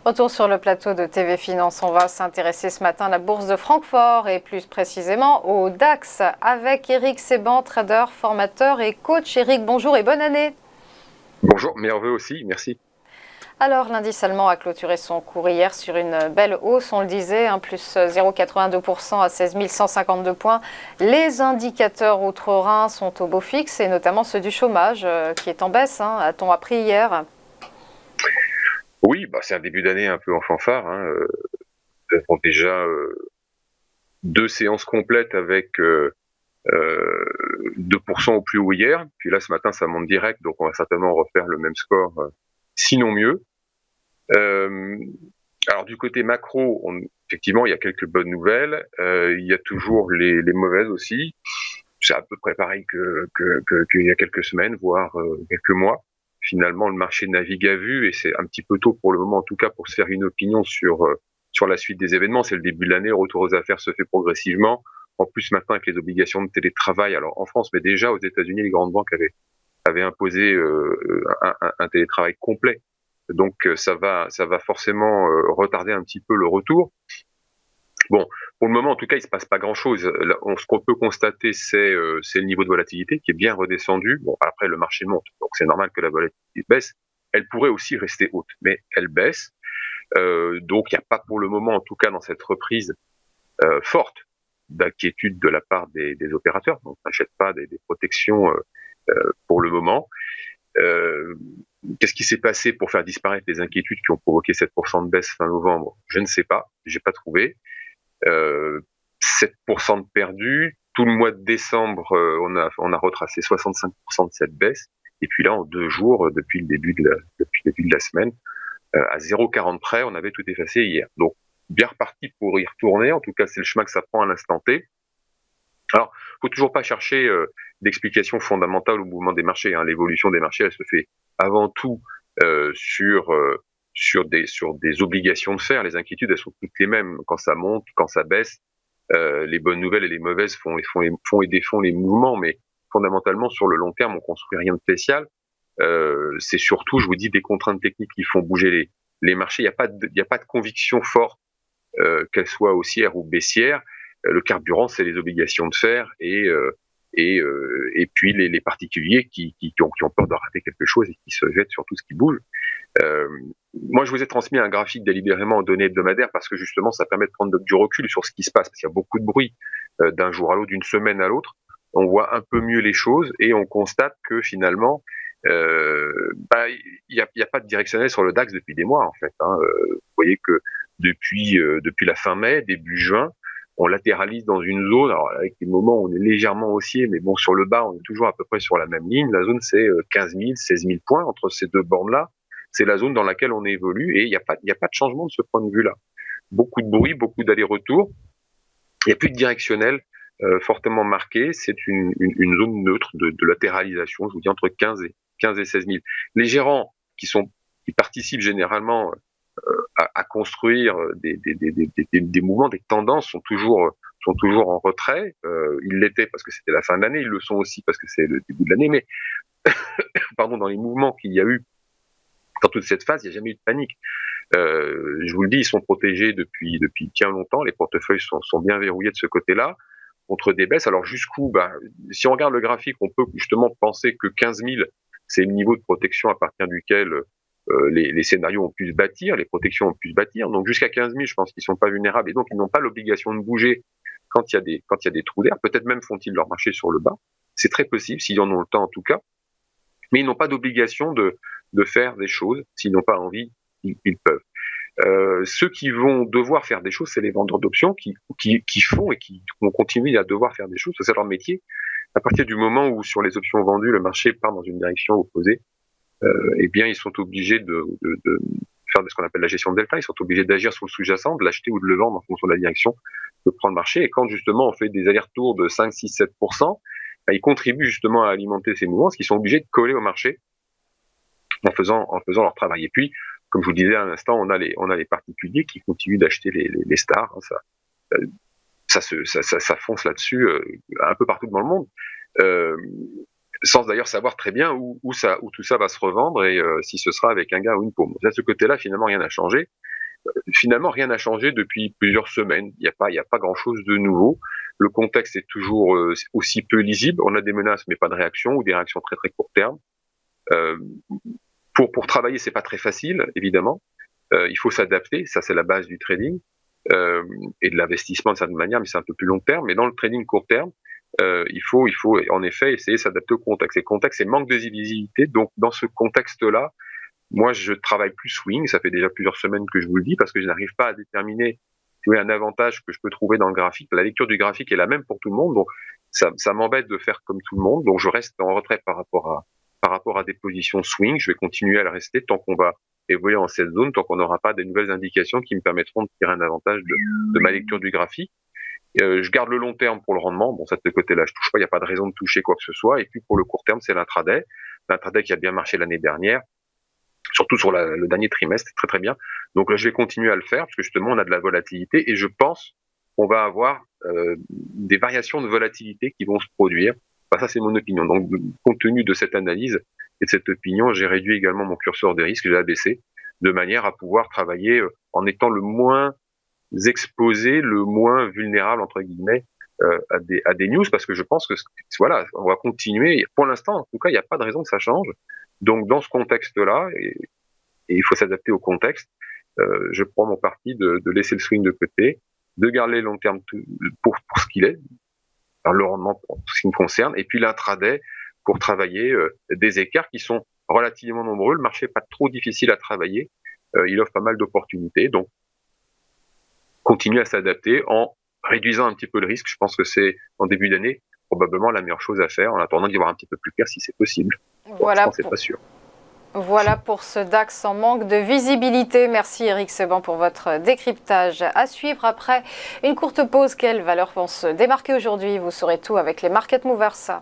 Retour sur le plateau de TV Finance. On va s'intéresser ce matin à la bourse de Francfort et plus précisément au DAX avec Eric Seban, trader, formateur et coach. Eric, bonjour et bonne année. Bonjour, meilleurs vœux aussi, merci. Alors, l'indice allemand a clôturé son cours hier sur une belle hausse, on le disait, plus 0,82% à 16 152 points. Les indicateurs outre-Rhin sont au beau fixe et notamment ceux du chômage qui est en baisse, a-t-on appris hier. Oui, c'est un début d'année un peu en fanfare. Nous avons déjà deux séances complètes avec 2% au plus haut hier. Puis là, ce matin, ça monte direct, donc on va certainement refaire le même score, sinon mieux. Alors du côté macro, effectivement, il y a quelques bonnes nouvelles. Il y a toujours les mauvaises aussi. C'est à peu près pareil qu'il y a quelques semaines, voire quelques mois. Finalement, le marché navigue à vue et c'est un petit peu tôt pour le moment, en tout cas, pour se faire une opinion sur la suite des événements. C'est le début de l'année, le retour aux affaires se fait progressivement. En plus, maintenant, avec les obligations de télétravail, alors en France, mais déjà aux États-Unis, les grandes banques avaient imposé un télétravail complet. Donc, ça va forcément retarder un petit peu le retour. Bon, pour le moment, en tout cas, il se passe pas grand-chose. Ce qu'on peut constater, c'est le niveau de volatilité qui est bien redescendu. Bon, après, le marché monte, donc c'est normal que la volatilité baisse. Elle pourrait aussi rester haute, mais elle baisse. Donc, il n'y a pas pour le moment, en tout cas, dans cette reprise forte, d'inquiétude de la part des opérateurs. Donc, on n'achète pas des protections pour le moment. Qu'est-ce qui s'est passé pour faire disparaître les inquiétudes qui ont provoqué 7% de baisse fin novembre? Je ne sais pas, j'ai pas trouvé. 7% de perdu. Tout le mois de décembre, on a retracé 65% de cette baisse. Et puis là, en 2 jours, depuis le début de la semaine, à 0,40 près, on avait tout effacé hier. Donc, bien reparti pour y retourner. En tout cas, c'est le chemin que ça prend à l'instant T. Alors, faut toujours pas chercher d'explications fondamentales au mouvement des marchés. L'évolution des marchés, elle se fait avant tout sur des obligations de faire. Les inquiétudes, elles sont toutes les mêmes. Quand ça monte, quand ça baisse, les bonnes nouvelles et les mauvaises font et défont les mouvements. Mais fondamentalement, sur le long terme, on construit rien de spécial. C'est surtout, je vous dis, des contraintes techniques qui font bouger les marchés. Il n'y a pas de conviction forte, qu'elle soit haussière ou baissière. Le carburant, c'est les obligations de fer et puis les particuliers qui ont peur de rater quelque chose et qui se jettent sur tout ce qui bouge. Moi, je vous ai transmis un graphique délibérément aux données hebdomadaires parce que justement, ça permet de prendre du recul sur ce qui se passe. Parce qu'il y a beaucoup de bruit d'un jour à l'autre, d'une semaine à l'autre. On voit un peu mieux les choses et on constate que finalement, il y a pas de directionnel sur le DAX depuis des mois en fait. Vous voyez que depuis la fin mai, début juin, on latéralise dans une zone, alors avec des moments où on est légèrement haussier, mais bon, sur le bas, on est toujours à peu près sur la même ligne. La zone, c'est 15 000, 16 000 points entre ces deux bornes-là. C'est la zone dans laquelle on évolue et il n'y a pas de changement de ce point de vue-là. Beaucoup de bruit, beaucoup d'allers-retours. Il n'y a plus de directionnel fortement marqué. C'est une zone neutre de latéralisation, je vous dis, entre 15 et 16 000. Les gérants qui participent généralement à construire des mouvements, des tendances sont toujours en retrait. Ils l'étaient parce que c'était la fin de l'année, ils le sont aussi parce que c'est le début de l'année, mais pardon, dans les mouvements qu'il y a eu dans toute cette phase, il n'y a jamais eu de panique. Je vous le dis, ils sont protégés depuis bien longtemps, les portefeuilles sont bien verrouillés de ce côté-là, contre des baisses. Alors jusqu'où, si on regarde le graphique, on peut justement penser que 15 000, c'est le niveau de protection à partir duquel les scénarios ont pu se bâtir, les protections ont pu se bâtir. Donc jusqu'à 15 000, je pense qu'ils sont pas vulnérables et donc ils n'ont pas l'obligation de bouger quand il y a des trous d'air. Peut-être même font-ils leur marché sur le bas. C'est très possible, s'ils en ont le temps en tout cas. Mais ils n'ont pas d'obligation de faire des choses. S'ils n'ont pas envie, ils peuvent. Ceux qui vont devoir faire des choses, c'est les vendeurs d'options qui font et qui vont continuer à devoir faire des choses. C'est leur métier. À partir du moment où sur les options vendues, le marché part dans une direction opposée, eh bien, ils sont obligés de faire ce qu'on appelle la gestion de delta. Ils sont obligés d'agir sur le sous-jacent, de l'acheter ou de le vendre en fonction de la direction que prend le marché. Et quand justement on fait des allers-retours de 5, 6, 7%, ils contribuent justement à alimenter ces mouvements, parce qu'ils sont obligés de coller au marché en faisant leur travail. Et puis, comme je vous disais à l'instant, on a les particuliers qui continuent d'acheter les stars. Ça fonce là-dessus un peu partout dans le monde. Sans d'ailleurs savoir très bien où tout ça va se revendre et si ce sera avec un gain ou une paume. De ce côté-là, finalement, rien n'a changé. Finalement, rien n'a changé depuis plusieurs semaines. Il n'y a pas grand-chose de nouveau. Le contexte est toujours aussi peu lisible. On a des menaces, mais pas de réaction, ou des réactions très très court terme. Euh, pour travailler, c'est pas très facile, évidemment. Il faut s'adapter, ça c'est la base du trading et de l'investissement de certaine manière, mais c'est un peu plus long terme. Mais dans le trading court terme, il faut en effet essayer de s'adapter au contexte. Et le contexte, c'est manque de visibilité. Donc dans ce contexte-là, moi je travaille plus swing. Ça fait déjà plusieurs semaines que je vous le dis parce que je n'arrive pas à déterminer un avantage que je peux trouver dans le graphique. La lecture du graphique est la même pour tout le monde, donc ça m'embête de faire comme tout le monde. Donc je reste en retrait par rapport à des positions swing. Je vais continuer à le rester tant qu'on va évoluer en cette zone, tant qu'on n'aura pas des nouvelles indications qui me permettront de tirer un avantage de ma lecture du graphique. Je garde le long terme pour le rendement. Bon, ça de ce côté-là, je touche pas. Il n'y a pas de raison de toucher quoi que ce soit. Et puis pour le court terme, c'est l'intraday. L'intraday qui a bien marché l'année dernière, surtout sur le dernier trimestre, très très bien. Donc là, je vais continuer à le faire parce que justement, on a de la volatilité et je pense qu'on va avoir des variations de volatilité qui vont se produire. Enfin, ça, c'est mon opinion. Donc, compte tenu de cette analyse et de cette opinion, j'ai réduit également mon curseur de risque, j'ai abaissé, de manière à pouvoir travailler en étant le moins exposé, le moins vulnérable, entre guillemets, à des news, parce que je pense que, voilà, on va continuer. Pour l'instant, en tout cas, il n'y a pas de raison que ça change. Donc, dans ce contexte-là, et il faut s'adapter au contexte, je prends mon parti de laisser le swing de côté, de garder le long terme pour ce qu'il est, le rendement pour ce qui me concerne, et puis l'intraday pour travailler des écarts qui sont relativement nombreux. Le marché n'est pas trop difficile à travailler, il offre pas mal d'opportunités, donc continuer à s'adapter en réduisant un petit peu le risque. Je pense que c'est en début d'année probablement la meilleure chose à faire en attendant d'y voir un petit peu plus clair si c'est possible. Voilà, c'est pas sûr. Voilà pour ce DAX en manque de visibilité. Merci Eric Seban pour votre décryptage. À suivre après une courte pause. Quelles valeurs vont se démarquer aujourd'hui? Vous saurez tout avec les Market Movers.